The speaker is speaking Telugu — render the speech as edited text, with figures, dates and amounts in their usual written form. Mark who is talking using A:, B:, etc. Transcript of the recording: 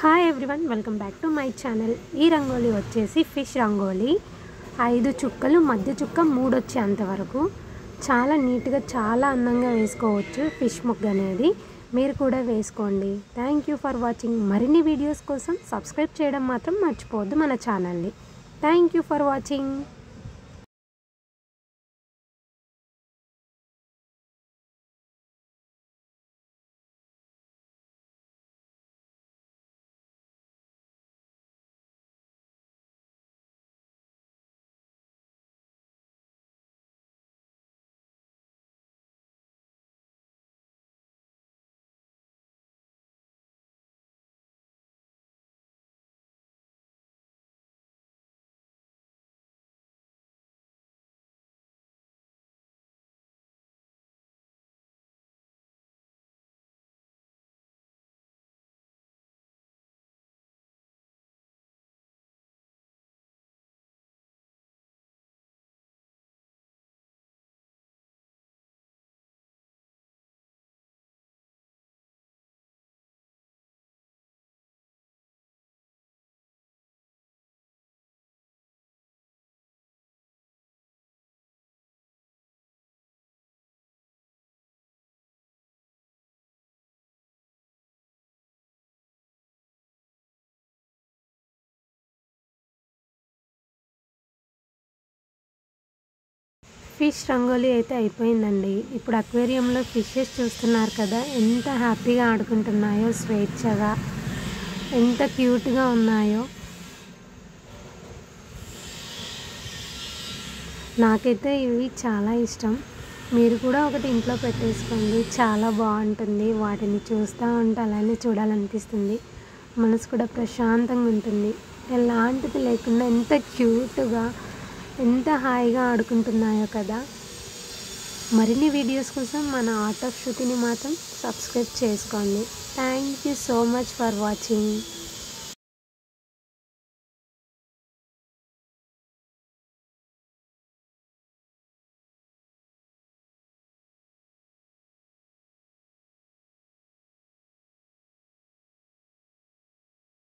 A: Hi everyone, welcome back to my channel. ఈ రంగోలీ వచ్చేసి ఫిష్ రంగోలీ. 5 చుక్కలు, మధ్య చుక్క 3 వచ్చేంతవరకు చాలా నీట్గా, చాలా అందంగా వేసుకోవచ్చు ఫిష్ ముగ్గు అనేది. మీరు కూడా వేసుకోండి. Thank you for watching. మరిన్ని వీడియోస్ కోసం సబ్స్క్రైబ్ చేయడం మాత్రం మర్చిపోవద్దు మన ఛానల్ని. Thank you for watching. Fish rangoli అయితే అయిపోయిందండి. ఇప్పుడు అక్వేరియంలో ఫిషెస్ చూస్తున్నారు కదా, ఎంత హ్యాపీగా ఆడుకుంటున్నాయో, స్వేచ్ఛగా, ఎంత క్యూట్గా ఉన్నాయో. నాకైతే ఇవి చాలా ఇష్టం. మీరు కూడా ఒకటి ఇంట్లో పెట్టేసుకోండి, చాలా బాగుంటుంది. వాటిని చూస్తూ ఉంటే అలానే చూడాలనిపిస్తుంది. మనసు కూడా ప్రశాంతంగా ఉంటుంది. ఎలాంటిది లేకుండా ఎంత క్యూట్గా, ఎంత హాయిగా ఆడుకుంటున్నాయో కదా. మరిన్ని వీడియోస్ కోసం మన ఆర్ట్ ఆఫ్ శృతిని మాత్రం సబ్స్క్రైబ్ చేసుకోండి. Thank you so much for watching.